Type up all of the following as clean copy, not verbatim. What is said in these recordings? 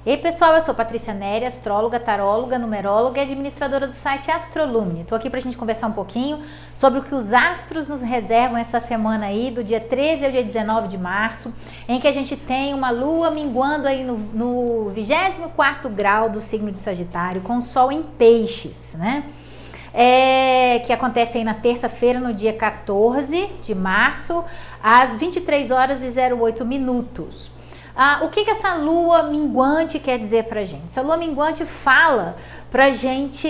E aí, pessoal, eu sou Patrícia Neri, astróloga, taróloga, numeróloga e administradora do site Astrolumine. Estou aqui para a gente conversar um pouquinho sobre o que os astros nos reservam essa semana aí, do dia 13 ao dia 19 de março, em que a gente tem uma lua minguando aí no 24º grau do signo de Sagitário, com o sol em peixes, né? Que acontece aí na terça-feira, no dia 14 de março, às 23 horas e 08 minutos. O que essa lua minguante quer dizer pra gente? Essa lua minguante fala pra gente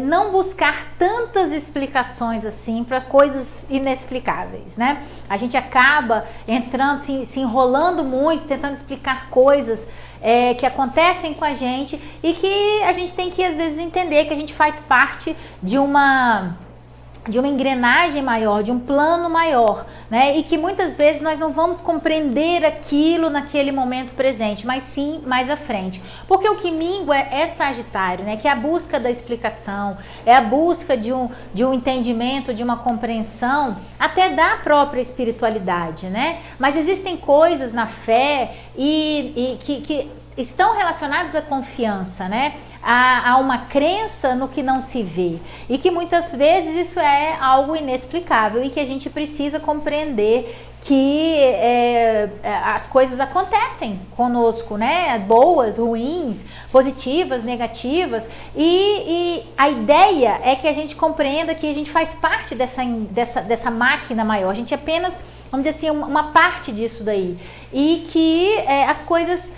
não buscar tantas explicações assim para coisas inexplicáveis, né? A gente acaba entrando, se enrolando muito, tentando explicar coisas que acontecem com a gente e que a gente tem que às vezes entender que a gente faz parte de uma engrenagem maior, de um plano maior, né? E que muitas vezes nós não vamos compreender aquilo naquele momento presente, mas sim mais à frente. Porque o que mingua é Sagitário, né? Que é a busca da explicação, é a busca de um entendimento, de uma compreensão, até da própria espiritualidade, né? Mas existem coisas na fé que estão relacionadas à confiança, né? Há uma crença no que não se vê e que muitas vezes isso é algo inexplicável e que a gente precisa compreender que as coisas acontecem conosco, né? Boas, ruins, positivas, negativas, e a ideia é que a gente compreenda que a gente faz parte dessa máquina maior, a gente é apenas, vamos dizer assim, uma parte disso daí, e que as coisas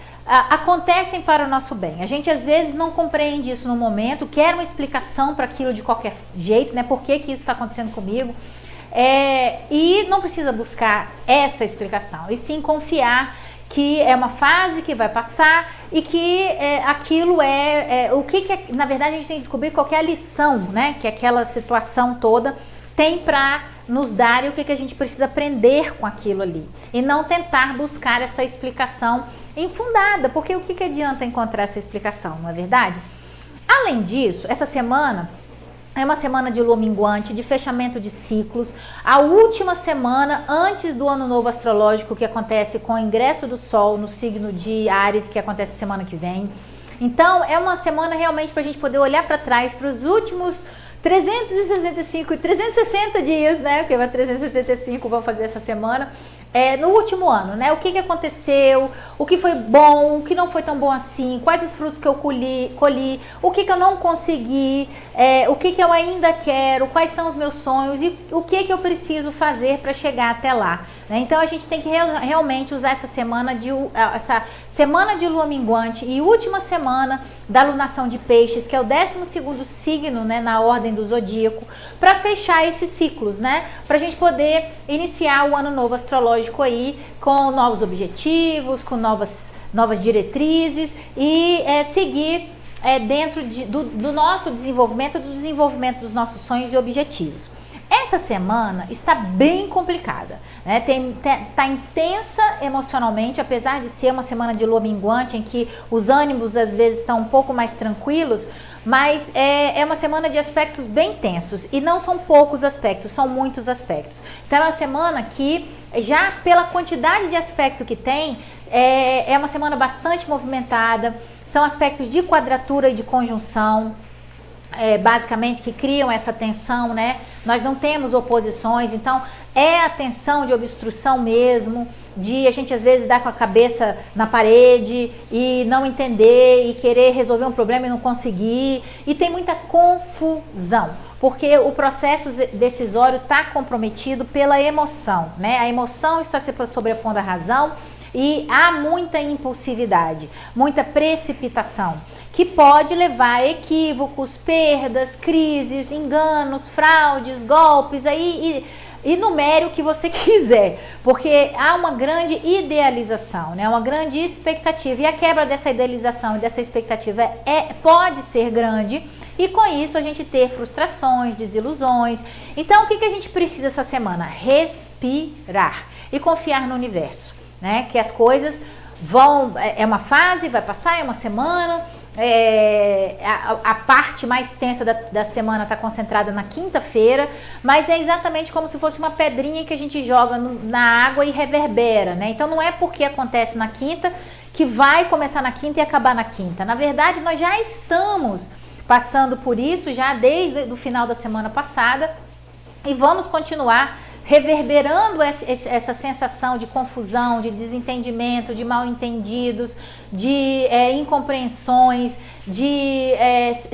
acontecem para o nosso bem. A gente às vezes não compreende isso no momento, quer uma explicação para aquilo de qualquer jeito, né? Por que isso está acontecendo comigo? E não precisa buscar essa explicação, e sim confiar que é uma fase que vai passar e que aquilo o que na verdade a gente tem que descobrir qual que é a lição, né? Que aquela situação toda tem para nos dar e o que a gente precisa aprender com aquilo ali. E não tentar buscar essa explicação infundada, porque o que adianta encontrar essa explicação, não é verdade? Além disso, essa semana é uma semana de lua minguante, de fechamento de ciclos, a última semana antes do ano novo astrológico, que acontece com o ingresso do Sol no signo de Áries, que acontece semana que vem. Então, é uma semana realmente para a gente poder olhar para trás, para os últimos 365 e 360 dias, né? Porque vai 375, vou fazer essa semana. No último ano, né? O que aconteceu, o que foi bom, o que não foi tão bom assim, quais os frutos que eu colhi, o que eu não consegui, o que eu ainda quero, quais são os meus sonhos e o que eu preciso fazer para chegar até lá, né? Então a gente tem que realmente usar essa semana de lua minguante e última semana da lunação de peixes, que é o 12º signo, né, na ordem do zodíaco, para fechar esses ciclos, né? Para a gente poder iniciar o ano novo astrológico aí com novos objetivos, com novas diretrizes e seguir dentro do nosso desenvolvimento, do desenvolvimento dos nossos sonhos e objetivos. Essa semana está bem complicada, né? Tá intensa emocionalmente, apesar de ser uma semana de lua minguante em que os ânimos às vezes estão um pouco mais tranquilos, mas é uma semana de aspectos bem tensos e não são poucos aspectos, são muitos aspectos. Então é uma semana que, já pela quantidade de aspecto que tem, é uma semana bastante movimentada, são aspectos de quadratura e de conjunção, basicamente, que criam essa tensão, né? Nós não temos oposições, então é a tensão de obstrução mesmo, de a gente às vezes dar com a cabeça na parede e não entender e querer resolver um problema e não conseguir, e tem muita confusão, porque o processo decisório está comprometido pela emoção, né? A emoção está se sobrepondo à razão e há muita impulsividade, muita precipitação, que pode levar a equívocos, perdas, crises, enganos, fraudes, golpes, aí enumere o que você quiser, porque há uma grande idealização, né? Uma grande expectativa, e a quebra dessa idealização e dessa expectativa pode ser grande, e com isso a gente ter frustrações, desilusões. Então o que a gente precisa essa semana? Respirar e confiar no universo, né? Que as coisas é uma fase, vai passar, é uma semana. A parte mais tensa da semana está concentrada na quinta-feira, mas é exatamente como se fosse uma pedrinha que a gente joga na água e reverbera, né? Então não é porque acontece na quinta que vai começar na quinta e acabar na quinta. Na verdade, nós já estamos passando por isso já desde o final da semana passada e vamos continuar reverberando essa sensação de confusão, de desentendimento, de mal-entendidos, de incompreensões, de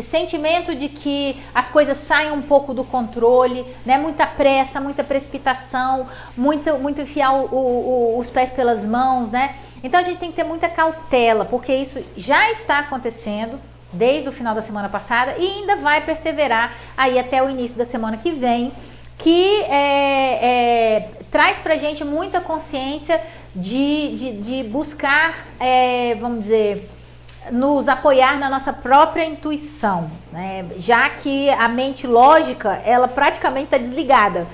sentimento de que as coisas saem um pouco do controle, né? Muita pressa, muita precipitação, muito enfiar os pés pelas mãos, né? Então a gente tem que ter muita cautela, porque isso já está acontecendo desde o final da semana passada e ainda vai perseverar aí até o início da semana que vem, que traz pra gente muita consciência de buscar, vamos dizer, nos apoiar na nossa própria intuição, né? Já que a mente lógica, ela praticamente está desligada.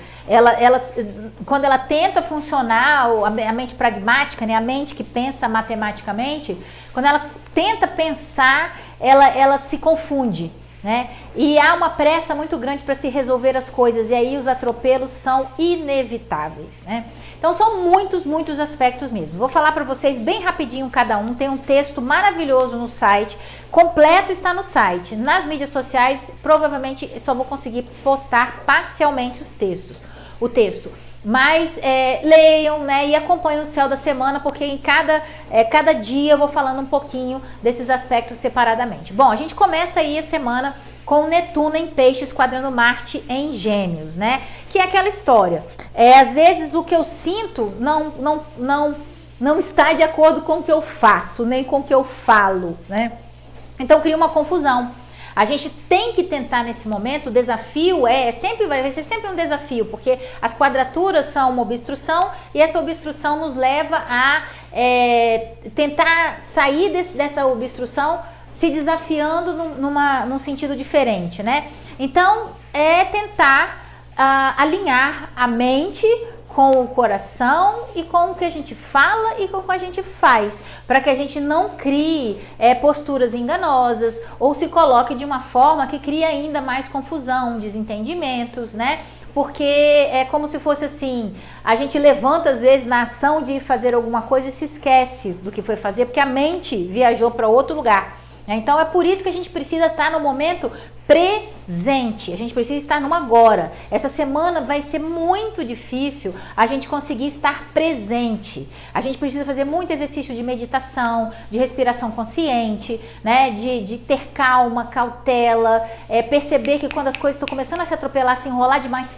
Quando ela tenta funcionar, a mente pragmática, né? A mente que pensa matematicamente, quando ela tenta pensar, ela se confunde, né? E há uma pressa muito grande para se resolver as coisas, e aí os atropelos são inevitáveis, né? Então são muitos aspectos mesmo. Vou falar para vocês bem rapidinho cada um. Tem um texto maravilhoso no site, completo está no site. Nas mídias sociais, provavelmente só vou conseguir postar parcialmente o texto. Mas leiam, né, e acompanhem o céu da semana, porque em cada dia eu vou falando um pouquinho desses aspectos separadamente. Bom, a gente começa aí a semana com Netuno em Peixes quadrando Marte em Gêmeos, né? Que é aquela história. Às vezes o que eu sinto não está de acordo com o que eu faço, nem com o que eu falo, né? Então cria uma confusão. A gente tem que tentar nesse momento, o desafio vai ser sempre um desafio, porque as quadraturas são uma obstrução e essa obstrução nos leva a tentar sair dessa obstrução se desafiando num sentido diferente, né? Então, tentar alinhar a mente com o coração e com o que a gente fala e com o que a gente faz, para que a gente não crie posturas enganosas ou se coloque de uma forma que crie ainda mais confusão, desentendimentos, né? Porque é como se fosse assim, a gente levanta às vezes na ação de fazer alguma coisa e se esquece do que foi fazer, porque a mente viajou para outro lugar. Então é por isso que a gente precisa estar no momento presente, a gente precisa estar no agora. Essa semana vai ser muito difícil a gente conseguir estar presente. A gente precisa fazer muito exercício de meditação, de respiração consciente, né? De ter calma, cautela, perceber que quando as coisas estão começando a se atropelar, se enrolar demais,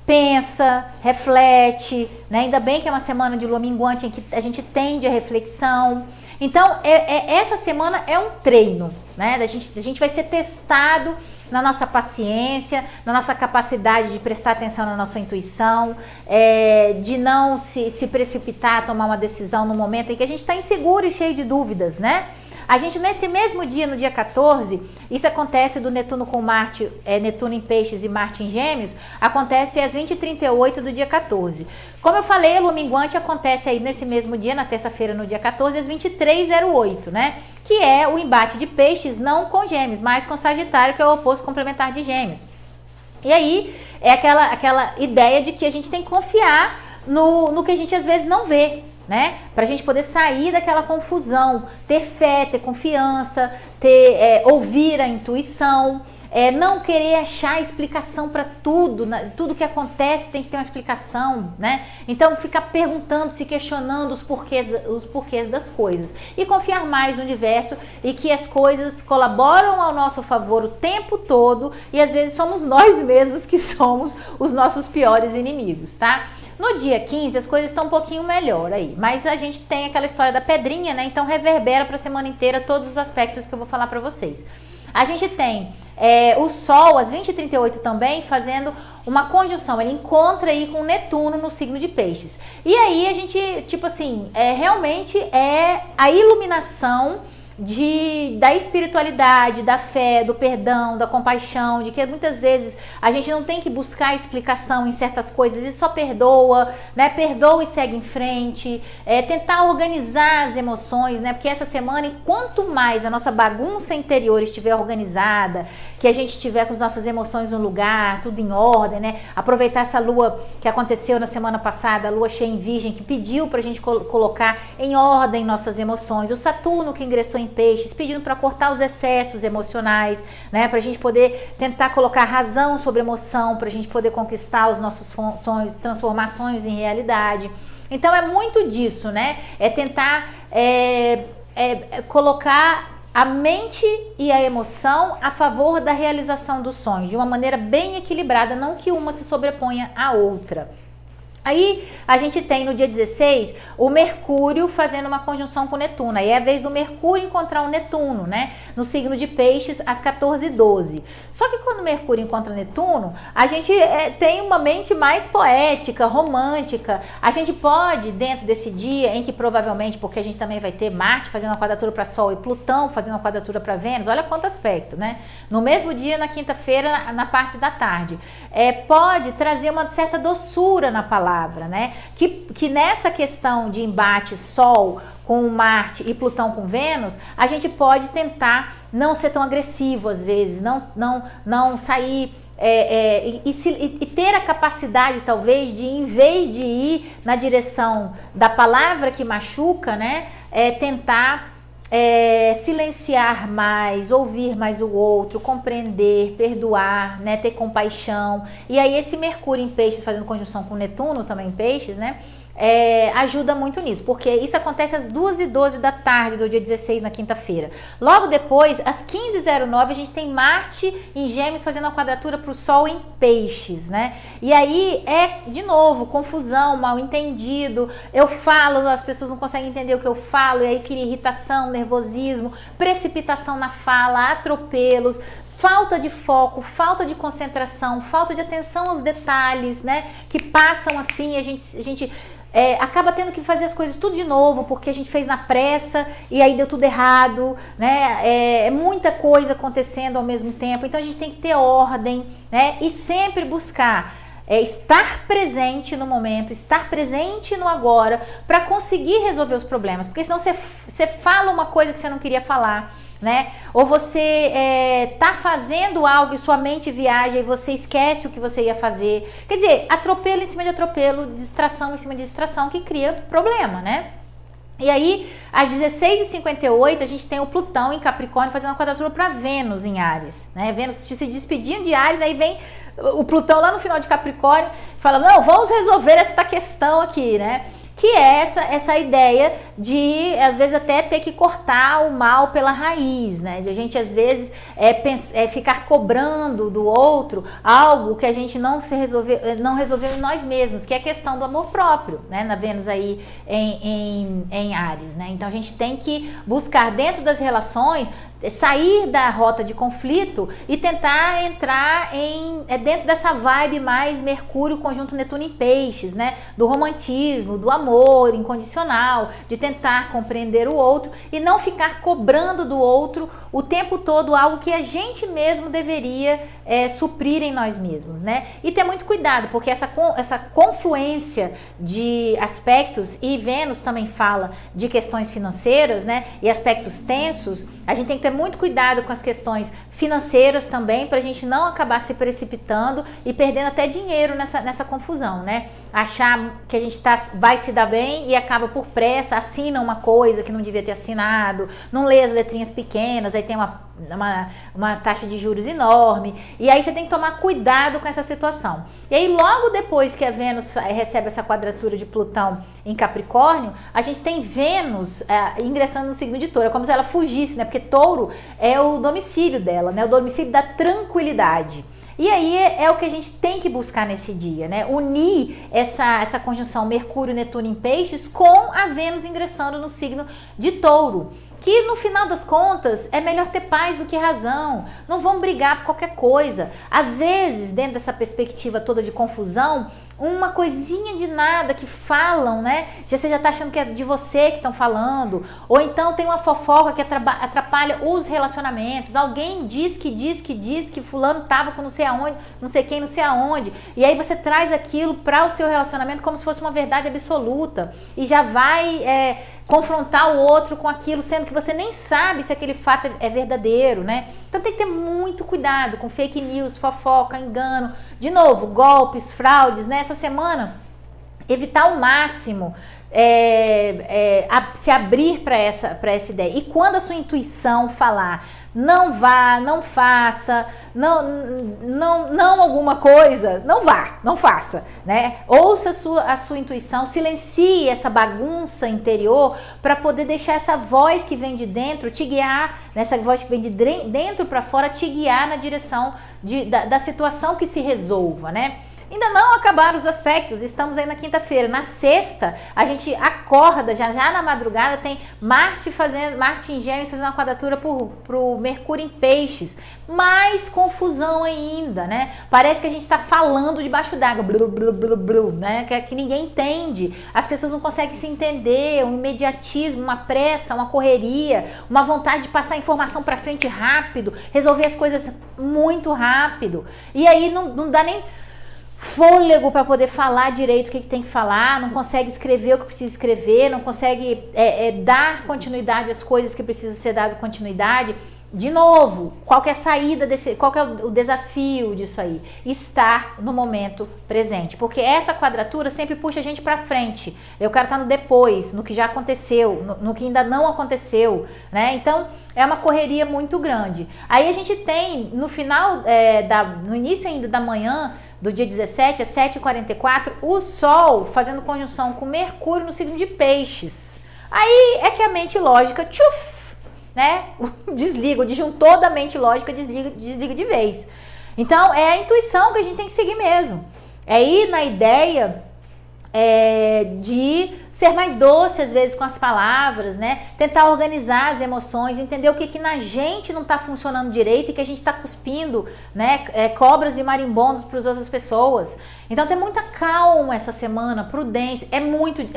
pensa, reflete, né? Ainda bem que é uma semana de lua minguante em que a gente tende à reflexão. Então, essa semana é um treino, né? A gente vai ser testado na nossa paciência, na nossa capacidade de prestar atenção na nossa intuição, de não se precipitar a tomar uma decisão no momento em que a gente está inseguro e cheio de dúvidas, né? A gente, nesse mesmo dia, no dia 14, isso acontece do Netuno com Marte, Netuno em Peixes e Marte em Gêmeos, acontece às 20h38 do dia 14. Como eu falei, a lua minguante acontece aí nesse mesmo dia, na terça-feira, no dia 14, às 23h08, né? Que é o embate de Peixes, não com Gêmeos, mas com Sagitário, que é o oposto complementar de Gêmeos. E aí, é aquela ideia de que a gente tem que confiar no que a gente às vezes não vê, né? Pra gente poder sair daquela confusão, ter fé, ter confiança, ouvir a intuição, não querer achar explicação para tudo, tudo que acontece tem que ter uma explicação, né? Então ficar perguntando, se questionando os porquês das coisas e confiar mais no universo e que as coisas colaboram ao nosso favor o tempo todo e às vezes somos nós mesmos que somos os nossos piores inimigos, tá? No dia 15 as coisas estão um pouquinho melhor aí, mas a gente tem aquela história da pedrinha, né? Então reverbera para a semana inteira todos os aspectos que eu vou falar para vocês. A gente tem o Sol às 20h38 também fazendo uma conjunção, ele encontra aí com Netuno no signo de Peixes. E aí a gente, tipo assim, realmente é a iluminação da espiritualidade, da fé, do perdão, da compaixão, de que muitas vezes a gente não tem que buscar explicação em certas coisas e só perdoa, né? Perdoa e segue em frente, tentar organizar as emoções, né? Porque essa semana, quanto mais a nossa bagunça interior estiver organizada, que a gente estiver com as nossas emoções no lugar, tudo em ordem, né? Aproveitar essa lua que aconteceu na semana passada, a lua cheia em Virgem, que pediu pra gente colocar em ordem nossas emoções, o Saturno que ingressou em Peixes, pedindo para cortar os excessos emocionais, né? Pra gente poder tentar colocar razão sobre emoção, pra gente poder conquistar os nossos sonhos, transformar sonhos em realidade. Então é muito disso, né? É tentar colocar a mente e a emoção a favor da realização dos sonhos, de uma maneira bem equilibrada, não que uma se sobreponha à outra. Aí a gente tem no dia 16 o Mercúrio fazendo uma conjunção com Netuno. Aí é a vez do Mercúrio encontrar o Netuno, né? No signo de Peixes às 14h12. Só que quando o Mercúrio encontra Netuno, a gente tem uma mente mais poética, romântica. A gente pode, dentro desse dia em que provavelmente, porque a gente também vai ter Marte fazendo uma quadratura para Sol e Plutão fazendo uma quadratura para Vênus, olha quanto aspecto, né? No mesmo dia, na quinta-feira, na parte da tarde. Pode trazer uma certa doçura na palavra. Né? Que nessa questão de embate Sol com Marte e Plutão com Vênus, a gente pode tentar não ser tão agressivo às vezes, não sair e ter a capacidade talvez de, em vez de ir na direção da palavra que machuca, né, tentar silenciar mais, ouvir mais o outro, compreender, perdoar, né, ter compaixão. E aí esse Mercúrio em Peixes fazendo conjunção com Netuno também em Peixes, né, ajuda muito nisso, porque isso acontece às 2h12 da tarde do dia 16 na quinta-feira. Logo depois, às 15h09, a gente tem Marte em Gêmeos fazendo uma quadratura para o Sol em Peixes, né? E aí de novo, confusão, mal entendido, eu falo, as pessoas não conseguem entender o que eu falo, e aí cria irritação, nervosismo, precipitação na fala, atropelos, falta de foco, falta de concentração, falta de atenção aos detalhes, né? Que passam assim, a gente acaba tendo que fazer as coisas tudo de novo, porque a gente fez na pressa e aí deu tudo errado, né? É muita coisa acontecendo ao mesmo tempo, então a gente tem que ter ordem, né? E sempre buscar estar presente no momento, estar presente no agora, para conseguir resolver os problemas, porque senão você fala uma coisa que você não queria falar, né? Ou você tá fazendo algo e sua mente viaja e você esquece o que você ia fazer. Quer dizer, atropelo em cima de atropelo, distração em cima de distração, que cria problema, né? E aí, às 16h58, a gente tem o Plutão em Capricórnio fazendo uma quadratura para Vênus em Áries, né? Vênus se despedindo de Áries, aí vem o Plutão lá no final de Capricórnio, fala, não, vamos resolver esta questão aqui, né? Que é essa ideia de, às vezes, até ter que cortar o mal pela raiz, né? De a gente, às vezes, ficar cobrando do outro algo que a gente não resolveu em nós mesmos, que é a questão do amor próprio, né? Na Vênus aí em Áries, né? Então, a gente tem que buscar dentro das relações, sair da rota de conflito e tentar entrar dentro dessa vibe mais Mercúrio conjunto Netuno em Peixes, né? Do romantismo, do amor incondicional, de tentar compreender o outro e não ficar cobrando do outro o tempo todo algo que a gente mesmo deveria suprir em nós mesmos, né? E ter muito cuidado, porque essa confluência de aspectos, e Vênus também fala de questões financeiras, né? E aspectos tensos, a gente tem que ter muito cuidado com as questões financeiras também, para a gente não acabar se precipitando e perdendo até dinheiro nessa confusão, né? Achar que a gente vai se dar bem e acaba por pressa, assina uma coisa que não devia ter assinado, não lê as letrinhas pequenas, aí tem uma taxa de juros enorme, e aí você tem que tomar cuidado com essa situação. E aí logo depois que a Vênus recebe essa quadratura de Plutão em Capricórnio, a gente tem Vênus ingressando no signo de Touro, é como se ela fugisse, né? Porque Touro é o domicílio dela, né? O domicílio da tranquilidade. E aí é o que a gente tem que buscar nesse dia, né? Unir essa conjunção Mercúrio, Netuno em Peixes com a Vênus ingressando no signo de Touro. Que no final das contas é melhor ter paz do que razão. Não vamos brigar por qualquer coisa. Às vezes, dentro dessa perspectiva toda de confusão, uma coisinha de nada que falam, né? Você já tá achando que é de você que estão falando. Ou então tem uma fofoca que atrapalha os relacionamentos. Alguém diz que fulano tava com não sei aonde, não sei quem, não sei aonde. E aí você traz aquilo para o seu relacionamento como se fosse uma verdade absoluta. E já vai confrontar o outro com aquilo, sendo que você nem sabe se aquele fato é verdadeiro, né? Então tem que ter muito cuidado com fake news, fofoca, engano. De novo, golpes, fraudes, né? Essa semana, evitar ao máximo se abrir para essa ideia. E quando a sua intuição falar, não vá, não faça, não alguma coisa, não vá, não faça, né? Ouça a sua intuição, silencie essa bagunça interior para poder deixar essa voz que vem de dentro te guiar, né? Essa voz que vem de dentro para fora te guiar na direção da situação que se resolva, né? Ainda não acabaram os aspectos, estamos aí na quinta-feira. Na sexta, a gente acorda, já na madrugada, tem Marte em Gêmeos fazendo uma quadratura pro Mercúrio em Peixes. Mais confusão ainda, né? Parece que a gente está falando debaixo d'água, né? Que ninguém entende. As pessoas não conseguem se entender, um imediatismo, uma pressa, uma correria, uma vontade de passar a informação para frente rápido, resolver as coisas muito rápido. E aí não dá nem fôlego para poder falar direito o que tem que falar, não consegue escrever o que precisa escrever, não consegue dar continuidade às coisas que precisam ser dado continuidade. De novo, qual que é a saída qual que é o desafio disso aí? Estar no momento presente, porque essa quadratura sempre puxa a gente para frente. O cara tá no depois, no que já aconteceu, no que ainda não aconteceu, né? Então é uma correria muito grande. Aí a gente tem no final, no início ainda da manhã do dia 17, às 7h44, o Sol fazendo conjunção com Mercúrio no signo de Peixes. Aí é que a mente lógica, né? Desliga, o disjuntor da mente lógica desliga de vez. Então, é a intuição que a gente tem que seguir mesmo. É ir na ideia de ser mais doce às vezes com as palavras, né? Tentar organizar as emoções, entender o que na gente não está funcionando direito e que a gente está cuspindo, né? Cobras e marimbondos para as outras pessoas. Então tem muita calma essa semana, prudência,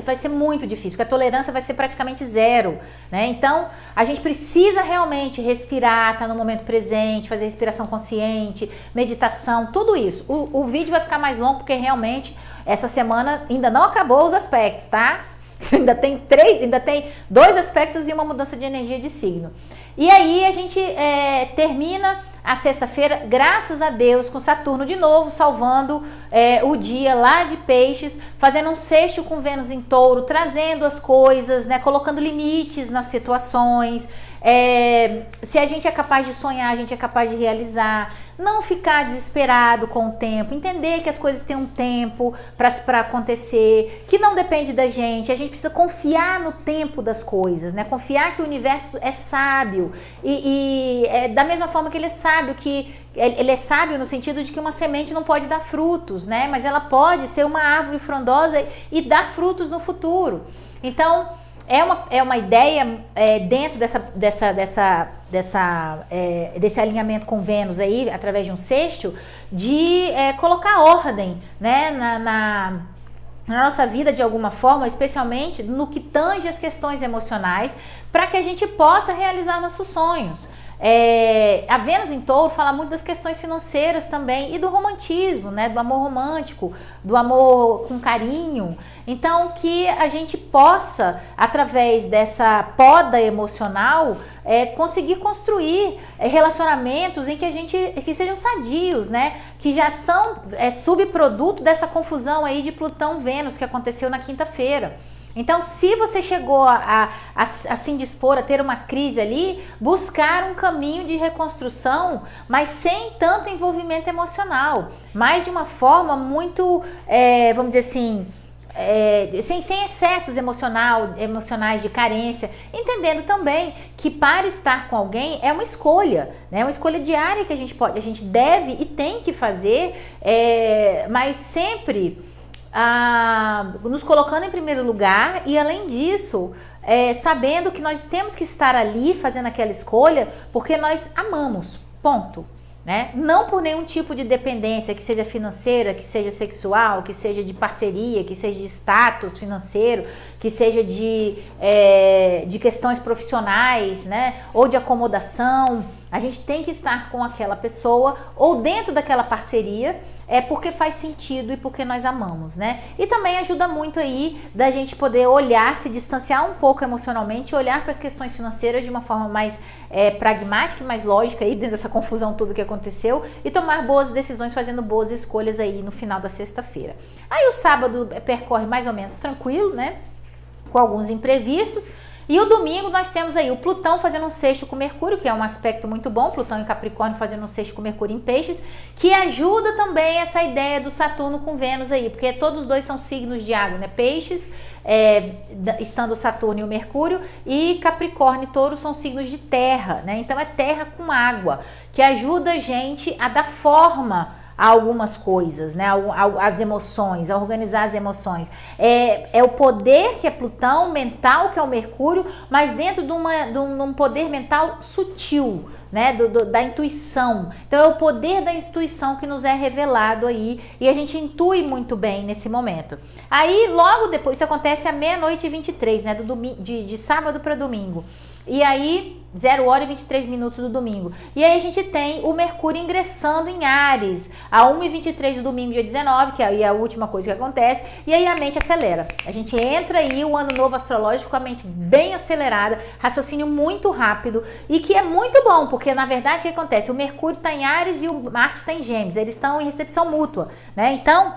vai ser muito difícil, porque a tolerância vai ser praticamente zero, né? Então a gente precisa realmente respirar, estar no momento presente, fazer respiração consciente, meditação, tudo isso. O vídeo vai ficar mais longo porque realmente essa semana ainda não acabou os aspectos, tá? Ainda tem 2 aspectos e uma mudança de energia de signo. E aí a gente termina a sexta-feira, graças a Deus, com Saturno de novo, salvando o dia lá de Peixes, fazendo um sexto com Vênus em Touro, trazendo as coisas, né, colocando limites nas situações. Se a gente é capaz de sonhar, a gente é capaz de realizar. Não ficar desesperado com o tempo, entender que as coisas têm um tempo para acontecer, que não depende da gente. A gente precisa confiar no tempo das coisas, né? Confiar que o universo é sábio e da mesma forma que ele é sábio, ele é sábio no sentido de que uma semente não pode dar frutos, né? Mas ela pode ser uma árvore frondosa e dar frutos no futuro. Então é uma ideia dentro desse alinhamento com Vênus aí, através de um sexto, de colocar ordem, né, na nossa vida de alguma forma, especialmente no que tange as questões emocionais, para que a gente possa realizar nossos sonhos. A Vênus em Touro fala muito das questões financeiras também e do romantismo, né? Do amor romântico, do amor com carinho. Então, que a gente possa, através dessa poda emocional, conseguir construir relacionamentos em que sejam sadios, né? Que já são subproduto dessa confusão aí de Plutão-Vênus que aconteceu na quinta-feira. Então, se você chegou a se indispor a ter uma crise ali, buscar um caminho de reconstrução, mas sem tanto envolvimento emocional, mas de uma forma muito, vamos dizer assim, sem excessos emocionais de carência, entendendo também que para estar com alguém é uma escolha, né? Uma escolha diária que a gente deve e tem que fazer, mas sempre nos colocando em primeiro lugar e, além disso, sabendo que nós temos que estar ali fazendo aquela escolha porque nós amamos, ponto. né? Não por nenhum tipo de dependência, que seja financeira, que seja sexual, que seja de parceria, que seja de status financeiro, que seja de questões profissionais, né? Ou de acomodação. A gente tem que estar com aquela pessoa ou dentro daquela parceria, porque faz sentido e porque nós amamos, né? E também ajuda muito aí da gente poder olhar, se distanciar um pouco emocionalmente, olhar para as questões financeiras de uma forma mais pragmática e mais lógica aí dentro dessa confusão tudo que aconteceu e tomar boas decisões, fazendo boas escolhas aí no final da sexta-feira. Aí o sábado percorre mais ou menos tranquilo, né? Com alguns imprevistos. E o domingo nós temos aí o Plutão fazendo um sexto com Mercúrio, que é um aspecto muito bom, Plutão em Capricórnio fazendo um sexto com Mercúrio em Peixes, que ajuda também essa ideia do Saturno com Vênus aí, porque todos os dois são signos de água, né? Peixes, estando o Saturno e o Mercúrio, e Capricórnio e Touro são signos de terra, né? Então é terra com água, que ajuda a gente a dar forma a algumas coisas, né? As emoções, a organizar as emoções. É o poder que é Plutão, mental, que é o Mercúrio, mas dentro de um poder mental sutil, né? Da intuição. Então é o poder da intuição que nos é revelado aí e a gente intui muito bem nesse momento. Aí logo depois, isso acontece à 00h23, né? De sábado para domingo. E aí, 0h23 do domingo. E aí a gente tem o Mercúrio ingressando em Áries, a 1h23 do domingo, dia 19, que é a última coisa que acontece, e aí a mente acelera. A gente entra aí, o ano novo astrológico, com a mente bem acelerada, raciocínio muito rápido, e que é muito bom, porque na verdade o que acontece? O Mercúrio está em Áries e o Marte está em Gêmeos, eles estão em recepção mútua, né? Então,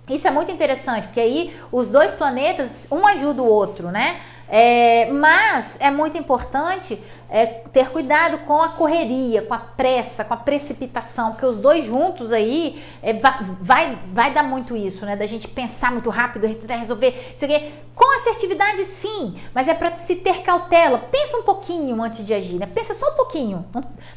isso é muito interessante, porque aí os dois planetas, um ajuda o outro, né? Mas é muito importante ter cuidado com a correria, com a pressa, com a precipitação, porque os dois juntos aí vai dar muito isso, né? Da gente pensar muito rápido, resolver isso aqui. Com assertividade sim, mas é para se ter cautela. Pensa um pouquinho antes de agir, né? Pensa só um pouquinho.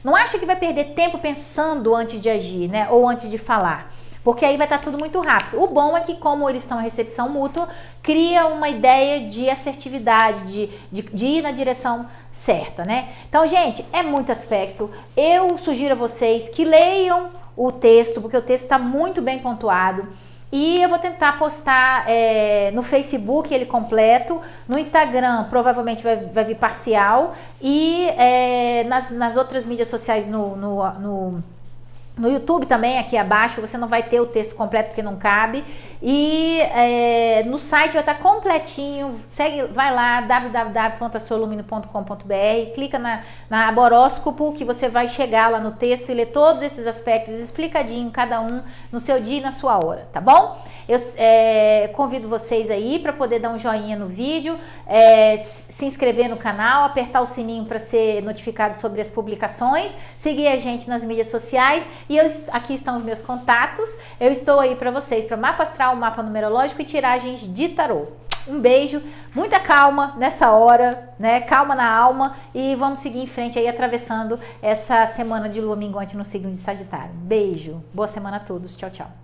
Não acha que vai perder tempo pensando antes de agir, né? Ou antes de falar. Porque aí vai estar tudo muito rápido. O bom é que, como eles estão em recepção mútua, cria uma ideia de assertividade, de ir na direção certa, né? Então, gente, é muito aspecto. Eu sugiro a vocês que leiam o texto, porque o texto está muito bem pontuado. E eu vou tentar postar no Facebook ele completo, no Instagram provavelmente vai vir parcial e nas outras mídias sociais no YouTube também, aqui abaixo, você não vai ter o texto completo porque não cabe. E no site vai estar completinho. Vai lá, www.astrolumino.com.br, clica na horóscopo que você vai chegar lá no texto e ler todos esses aspectos explicadinho, cada um no seu dia e na sua hora, tá bom? Eu convido vocês aí para poder dar um joinha no vídeo, se inscrever no canal, apertar o sininho para ser notificado sobre as publicações, seguir a gente nas mídias sociais e aqui estão os meus contatos. Eu estou aí para vocês, para mapa astral, mapa numerológico e tiragens de tarô. Um beijo, muita calma nessa hora, né? Calma na alma e vamos seguir em frente aí atravessando essa semana de lua minguante no signo de Sagitário. Beijo, boa semana a todos, tchau, tchau.